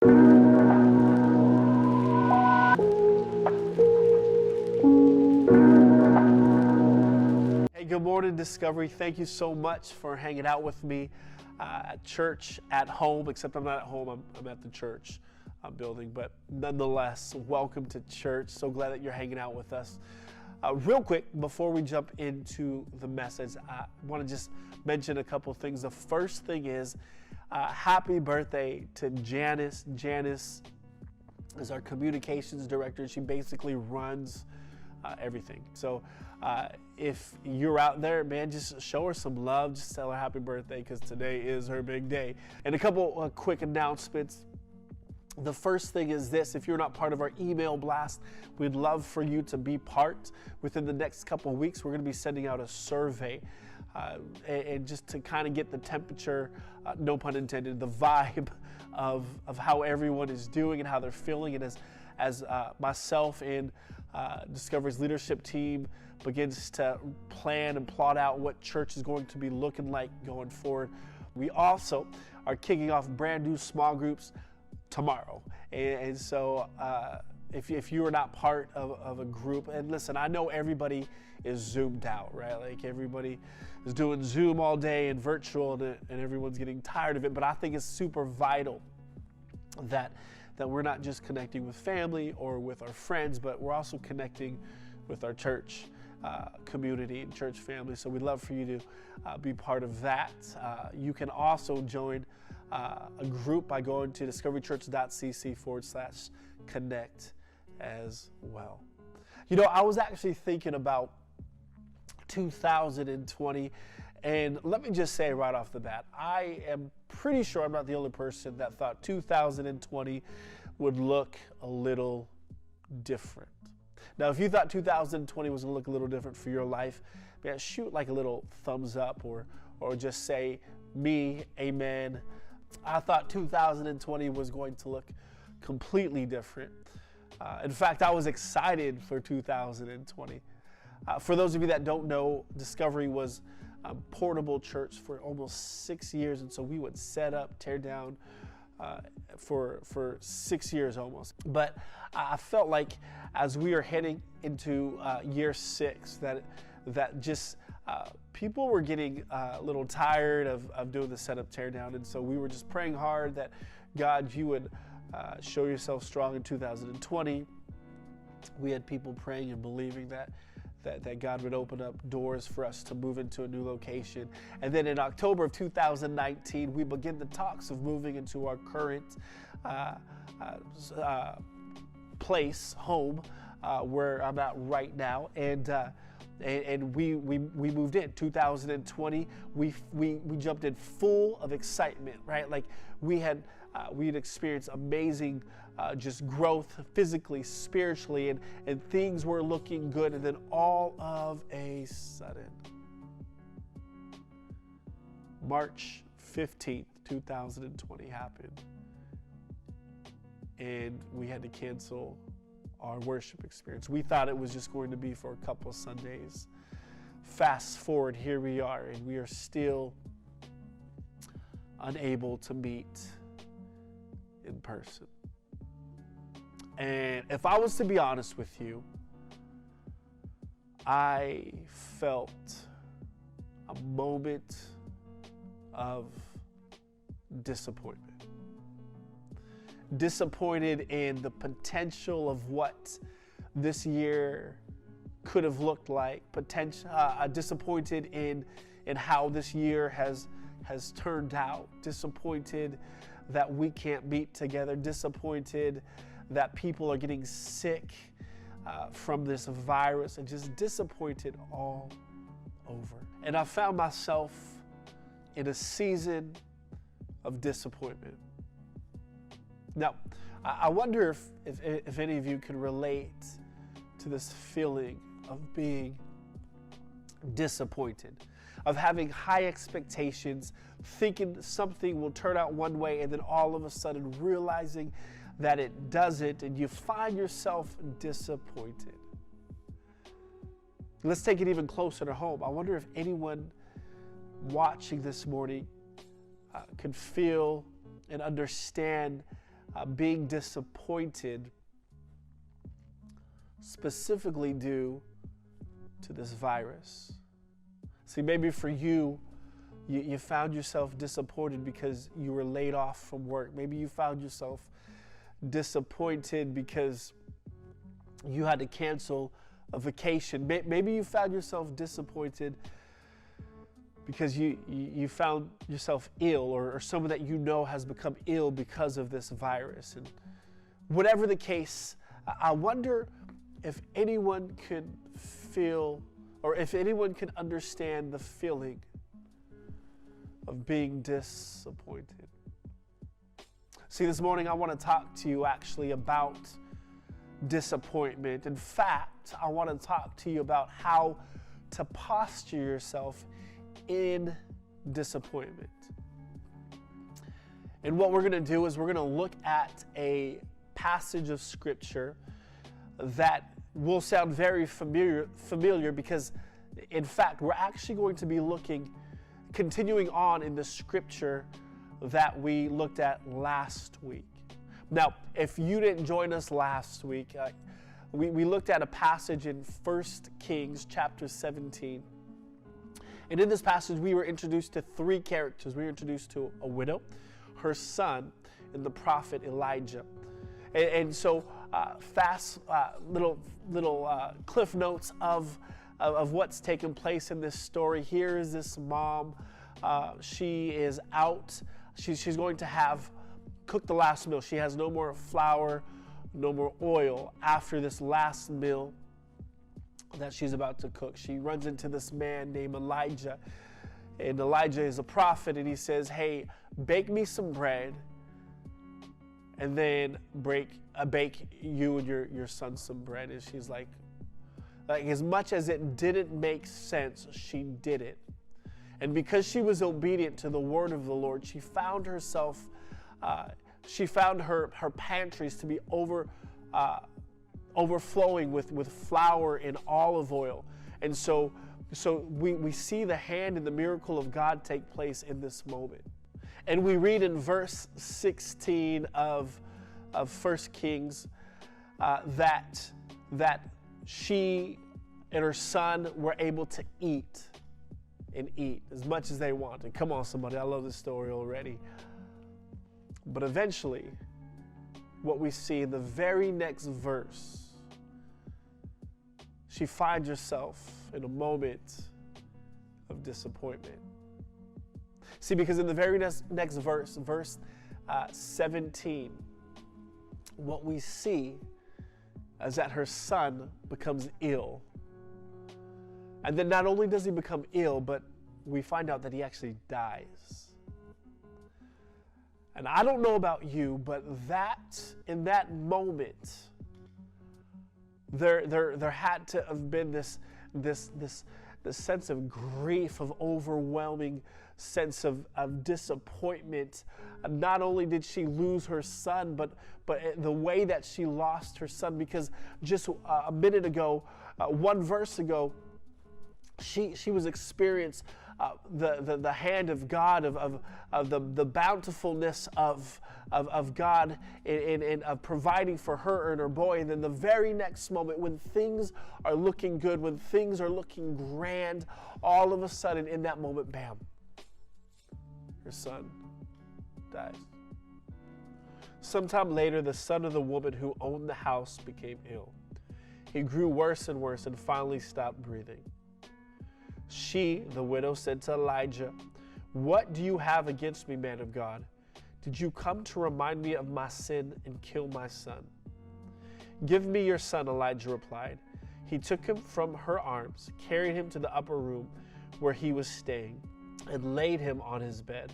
Hey, good morning, Discovery. Thank you so much for hanging out with me at church, at home, except I'm not at home, I'm at the church building, but nonetheless, welcome to church. So glad that you're hanging out with us. Real quick, before we jump into the message, I want to just mention a couple things. The first thing is happy birthday to Janice. Janice is our communications director. She basically runs everything. So if you're out there, man, just show her some love. Just tell her happy birthday because today is her big day. And a couple quick announcements. The first thing is this: if you're not part of our email blast, we'd love for you to be part. Within the next couple of weeks, we're going to be sending out a survey and just to kind of get the temperature, no pun intended, the vibe of how everyone is doing and how they're feeling. And as myself and Discovery's leadership team begins to plan and plot out what church is going to be looking like going forward, we also are kicking off brand new small groups tomorrow. And so if you are not part of a group, and listen, I know everybody is zoomed out, right? Like everybody is doing Zoom all day and virtual, and everyone's getting tired of it. But I think it's super vital that we're not just connecting with family or with our friends, but we're also connecting with our church community and church family. So we'd love for you to be part of that. You can also join a group by going to discoverychurch.cc/connect as well. You know, I was actually thinking about 2020, and let me just say right off the bat, I am pretty sure I'm not the only person that thought 2020 would look a little different. Now, if you thought 2020 was going to look a little different for your life, man, shoot like a little thumbs up or just say, me, amen. I thought 2020 was going to look completely different. In fact, I was excited for 2020. For those of you that don't know, Discovery was a portable church for almost 6 years, and so we would set up, tear down for 6 years almost. But I felt like as we are heading into year 6, that just people were getting a little tired of doing the setup, tear down, and so we were just praying hard that God, you would show yourself strong in 2020. We had people praying and believing that God would open up doors for us to move into a new location. And then in October of 2019, we began the talks of moving into our current place, home, where I'm at right now. And we moved in 2020. We jumped in full of excitement, right? Like we had experienced amazing just growth physically, spiritually, and things were looking good. And then all of a sudden, March 15th, 2020 happened, and we had to cancel our worship experience. We thought it was just going to be for a couple of Sundays. Fast forward, here we are, and we are still unable to meet in person. And if I was to be honest with you, I felt a moment of disappointment. Disappointed in the potential of what this year could have looked like. Disappointed in how this year has turned out. Disappointed that we can't meet together. Disappointed that people are getting sick from this virus, and just disappointed all over. And I found myself in a season of disappointment. Now, I wonder if any of you can relate to this feeling of being disappointed, of having high expectations, thinking something will turn out one way, and then all of a sudden realizing that it doesn't, and you find yourself disappointed. Let's take it even closer to home. I wonder if anyone watching this morning could feel and understand being disappointed specifically due to this virus. See, maybe for you, you found yourself disappointed because you were laid off from work. Maybe you found yourself disappointed because you had to cancel a vacation. Maybe you found yourself disappointed because you found yourself ill, or someone that you know has become ill because of this virus. And whatever the case, I wonder if anyone could feel, or if anyone can understand the feeling of being disappointed. See, this morning I want to talk to you actually about disappointment. In fact, I want to talk to you about how to posture yourself in disappointment. And what we're going to do is we're going to look at a passage of Scripture that will sound very familiar because, in fact, we're actually going to be continuing on in the Scripture that we looked at last week. Now, if you didn't join us last week, we looked at a passage in 1 Kings chapter 17. And in this passage, we were introduced to three characters. We were introduced to a widow, her son, and the prophet Elijah. And so, little cliff notes of what's taken place in this story. Here is this mom. She is out. She's going to cook the last meal. She has no more flour, no more oil after this last meal that she's about to cook. She runs into this man named Elijah, and Elijah is a prophet, and he says, hey, bake me some bread, and then bake you and your son some bread. And she's like as much as it didn't make sense, she did it. And because she was obedient to the word of the Lord, she found herself, her pantries to be overflowing with flour and olive oil. And so we see the hand and the miracle of God take place in this moment. And we read in verse 16 of 1 Kings that she and her son were able to eat as much as they wanted. Come on, somebody, I love this story already. But eventually, what we see in the very next verse, she finds herself in a moment of disappointment. See, because in the very next verse, verse 17, what we see is that her son becomes ill. And then not only does he become ill, but we find out that he actually dies. And I don't know about you, but in that moment, there had to have been this sense of grief, of overwhelming sense of disappointment. Not only did she lose her son, but the way that she lost her son, because just a minute ago, one verse ago, she was experiencing the hand of God, of the bountifulness of God in providing for her and her boy. And then the very next moment, when things are looking good, when things are looking grand, all of a sudden in that moment, bam, her son dies. Sometime later, the son of the woman who owned the house became ill. He grew worse and worse and finally stopped breathing. She, the widow, said to Elijah, "What do you have against me, man of God? Did you come to remind me of my sin and kill my son?" "Give me your son," Elijah replied. He took him from her arms, carried him to the upper room where he was staying, and laid him on his bed.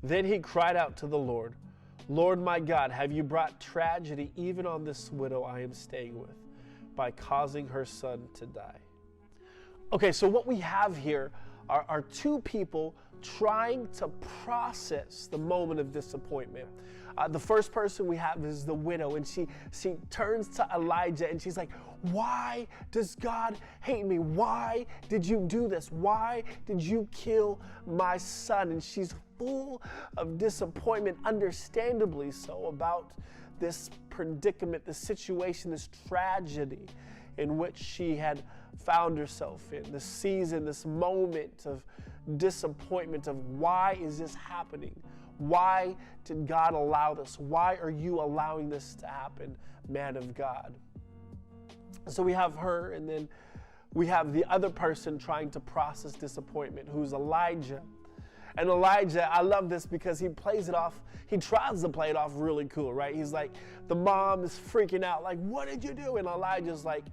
Then he cried out to the Lord, "Lord my God, have you brought tragedy even on this widow I am staying with by causing her son to die?" Okay, so what we have here are two people trying to process the moment of disappointment. The first person we have is the widow, and she turns to Elijah and she's like, why does God hate me? Why did you do this? Why did you kill my son? And she's full of disappointment, understandably so, about this predicament, this situation, this tragedy in which she had found herself in, this season, this moment of disappointment of why is this happening? Why did God allow this? Why are you allowing this to happen, man of God? So we have her, and then we have the other person trying to process disappointment, who's Elijah. And Elijah, I love this because he plays it off, he tries to play it off really cool, right? He's like, the mom is freaking out, like, what did you do? And Elijah's like,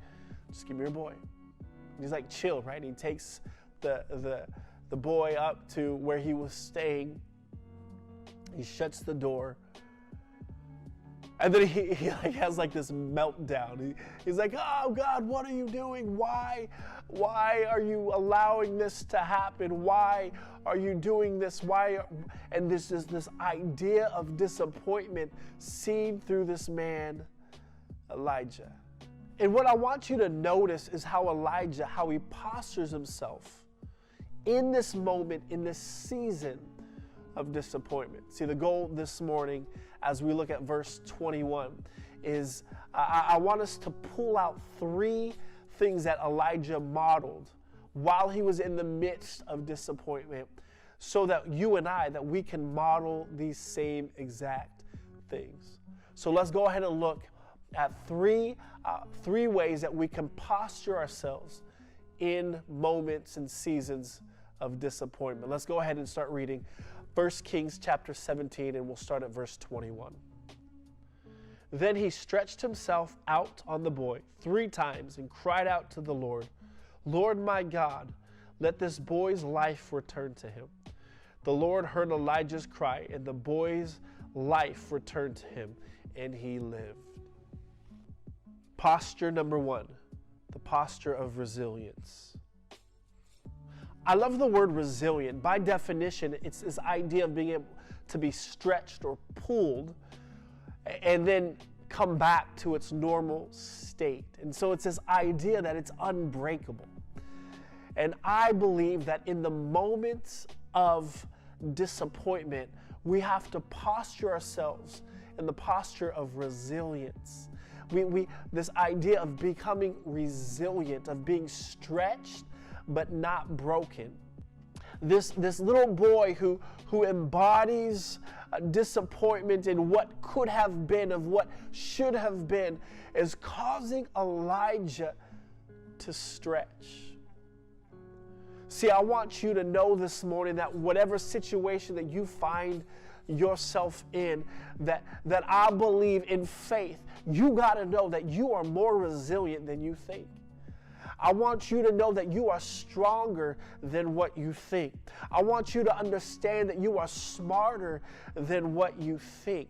just give me your boy. And he's like, chill, right? And he takes the boy up to where he was staying. He shuts the door. And then he like has like this meltdown. He's like, oh God, what are you doing? Why are you allowing this to happen? Why are you doing this? And this is this idea of disappointment seen through this man, Elijah. And what I want you to notice is how Elijah, how he postures himself in this moment, in this season of disappointment. See, the goal this morning, as we look at verse 21, is I want us to pull out 3 things that Elijah modeled while he was in the midst of disappointment, so that you and I, that we can model these same exact things. So let's go ahead and look at 3 ways that we can posture ourselves in moments and seasons of disappointment. Let's go ahead and start reading 1 Kings chapter 17, and we'll start at verse 21. Then he stretched himself out on the boy 3 times and cried out to the Lord, Lord my God, let this boy's life return to him. The Lord heard Elijah's cry, and the boy's life returned to him, and he lived. Posture number 1, the posture of resilience. I love the word resilient. By definition, it's this idea of being able to be stretched or pulled and then come back to its normal state. And so it's this idea that it's unbreakable. And I believe that in the moments of disappointment, we have to posture ourselves in the posture of resilience. This idea of becoming resilient, of being stretched but not broken. This little boy who embodies disappointment in what could have been, of what should have been, is causing Elijah to stretch. See, I want you to know this morning that whatever situation that you find yourself in, that I believe in faith, you got to know that you are more resilient than you think. I want you to know that you are stronger than what you think. I want you to understand that you are smarter than what you think.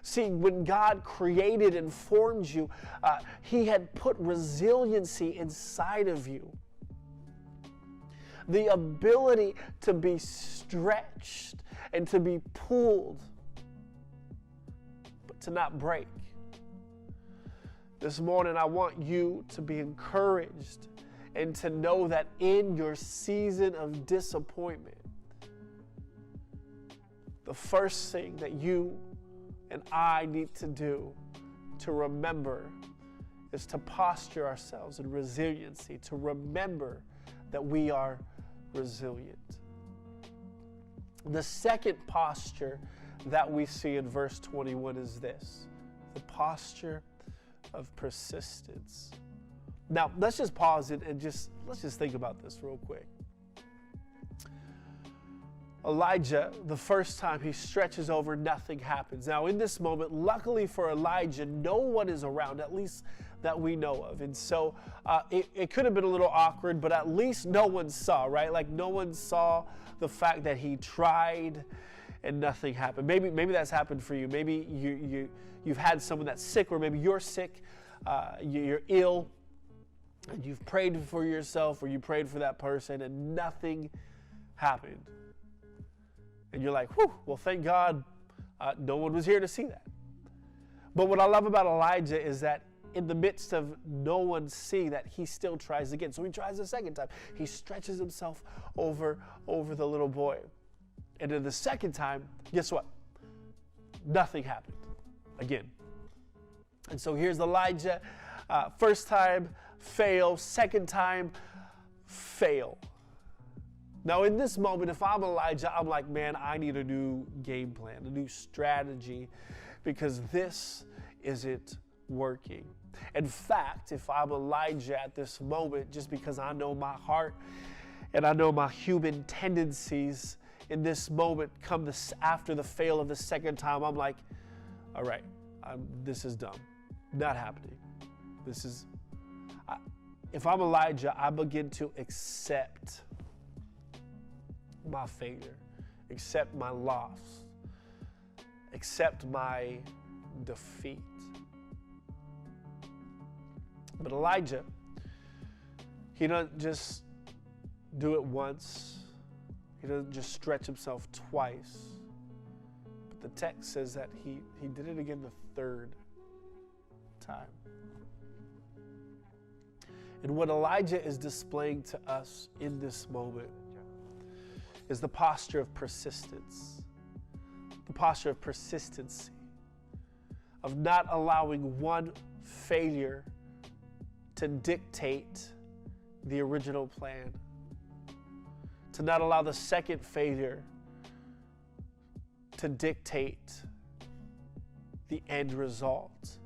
See, when God created and formed you, He had put resiliency inside of you. The ability to be stretched and to be pulled, but to not break. This morning, I want you to be encouraged and to know that in your season of disappointment, the first thing that you and I need to do to remember is to posture ourselves in resiliency, to remember that we are resilient. The second posture that we see in verse 21 is this, the posture of persistence. Now, let's just pause it and let's just think about this real quick. Elijah, the first time he stretches over, nothing happens. Now, in this moment, luckily for Elijah, no one is around, at least that we know of. And so it could have been a little awkward, but at least no one saw, right? Like no one saw the fact that he tried and nothing happened. Maybe that's happened for you. Maybe you've had someone that's sick, or maybe you're sick, you're ill, and you've prayed for yourself or you prayed for that person and nothing happened. And you're like, whew, well, thank God no one was here to see that. But what I love about Elijah is that in the midst of no one seeing that, he still tries again. So he tries a second time. He stretches himself over the little boy. And then the second time, guess what? Nothing happened again. And so here's Elijah. First time, fail. Second time, fail. Now in this moment, if I'm Elijah, I'm like, man, I need a new game plan, a new strategy, because this isn't working. In fact, if I'm Elijah at this moment, just because I know my heart and I know my human tendencies, in this moment, after the fail of the second time, I'm like, all right, this is dumb. Not happening. If I'm Elijah, I begin to accept my failure, accept my loss, accept my defeat. But Elijah, he doesn't just do it once. He doesn't just stretch himself twice. But the text says that he did it again the third time. And what Elijah is displaying to us in this moment is the posture of persistence. The posture of persistency. Of not allowing one failure to dictate the original plan. To not allow the second failure to dictate the end result.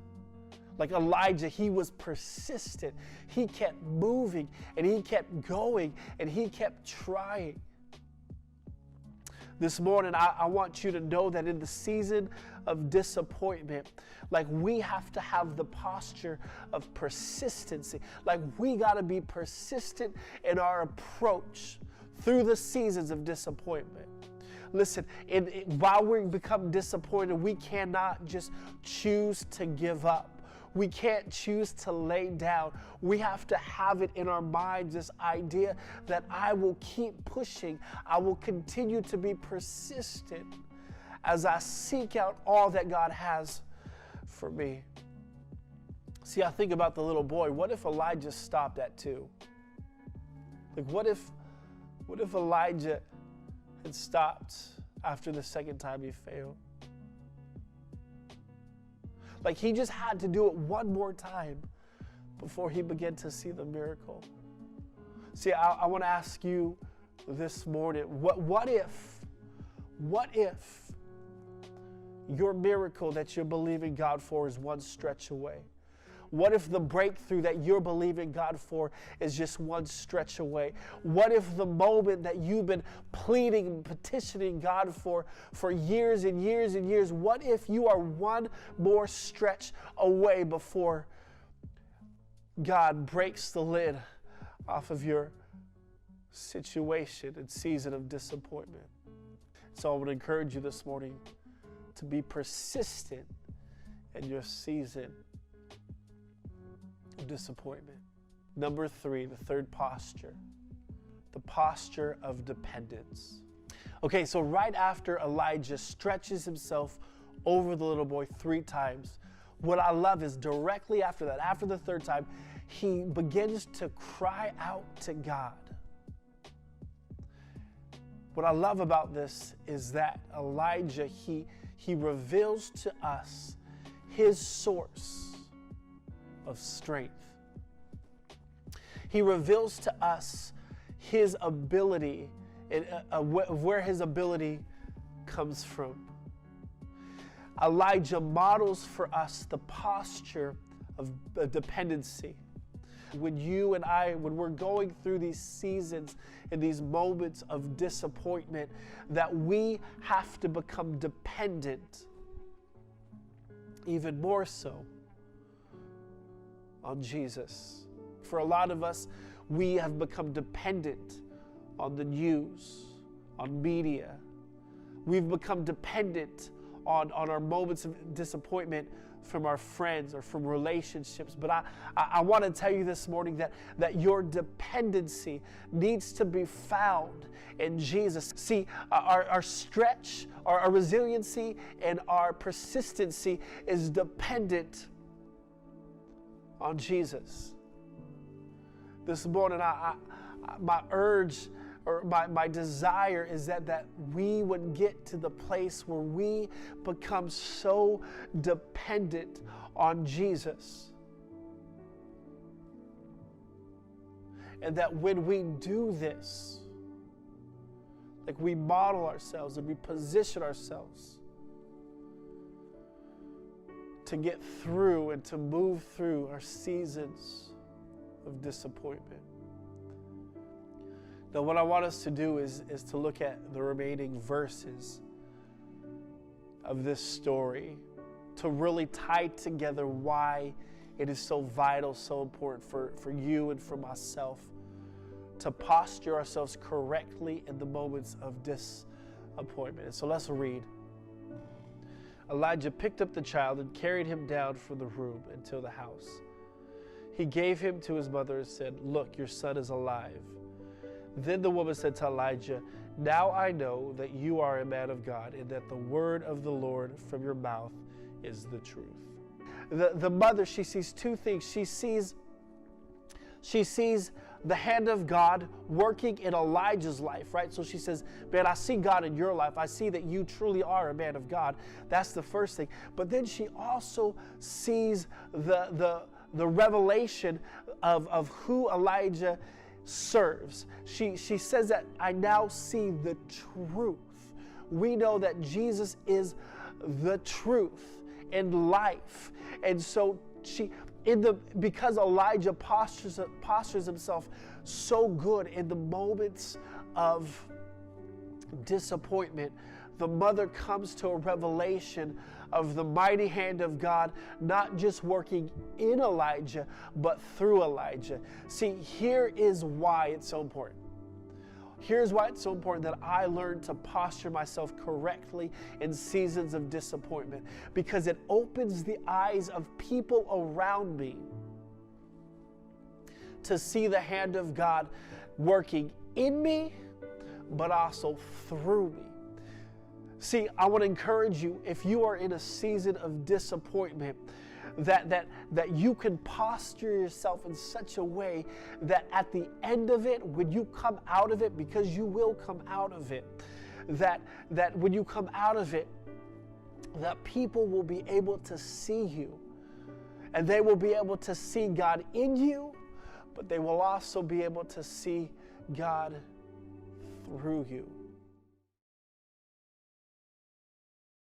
Like Elijah, he was persistent. He kept moving and he kept going and he kept trying. This morning, I want you to know that in the season of disappointment, like we have to have the posture of persistency. Like we got to be persistent in our approach through the seasons of disappointment. Listen, while we become disappointed, we cannot just choose to give up. We can't choose to lay down. We have to have it in our minds, this idea that I will keep pushing. I will continue to be persistent as I seek out all that God has for me. See, I think about the little boy. What if Elijah stopped at 2? Like, what if Elijah had stopped after the second time he failed? Like he just had to do it one more time before he began to see the miracle. See, I want to ask you this morning, what if your miracle that you're believing God for is one stretch away? What if the breakthrough that you're believing God for is just one stretch away? What if the moment that you've been pleading and petitioning God for years and years and years, what if you are one more stretch away before God breaks the lid off of your situation and season of disappointment? So I would encourage you this morning to be persistent in your season of disappointment. Number 3, the third posture, the posture of dependence. Okay, so right after Elijah stretches himself over the little boy 3 times, what I love is directly after that, after the third time, he begins to cry out to God. What I love about this is that Elijah, he reveals to us his source of strength. He reveals to us his ability, where his ability comes from. Elijah models for us the posture of dependency. When you and I, when we're going through these seasons and these moments of disappointment, that we have to become dependent, even more so, on Jesus. For a lot of us, we have become dependent on the news, on media. We've become dependent on our moments of disappointment from our friends or from relationships. But I want to tell you this morning that your dependency needs to be found in Jesus. See, our stretch, our resiliency, and our persistency is dependent on Jesus. This morning, my urge or my desire is that we would get to the place where we become so dependent on Jesus. And that when we do this, like we model ourselves and we position ourselves to get through and to move through our seasons of disappointment. Now, what I want us to do is to look at the remaining verses of this story to really tie together why it is so vital, so important for you and for myself to posture ourselves correctly in the moments of disappointment. And so let's read. Elijah picked up the child and carried him down from the room into the house. He gave him to his mother and said, "Look, your son is alive." Then the woman said to Elijah, "Now I know that you are a man of God and that the word of the Lord from your mouth is the truth." The mother, she sees two things. She sees the hand of God working in Elijah's life, right? So she says, "Man, I see God in your life. I see that you truly are a man of God." That's the first thing. But then she also sees the revelation of who Elijah serves. She says that I now see the truth. We know that Jesus is the truth and life. And so because Elijah postures himself so good in the moments of disappointment, the mother comes to a revelation of the mighty hand of God, not just working in Elijah, but through Elijah. See, here is why it's so important. Here's why it's so important that I learn to posture myself correctly in seasons of disappointment, because it opens the eyes of people around me to see the hand of God working in me, but also through me. See, I want to encourage you, if you are in a season of disappointment, that you can posture yourself in such a way that at the end of it, when you come out of it, because you will come out of it, that when you come out of it, that people will be able to see you, and they will be able to see God in you, but they will also be able to see God through you.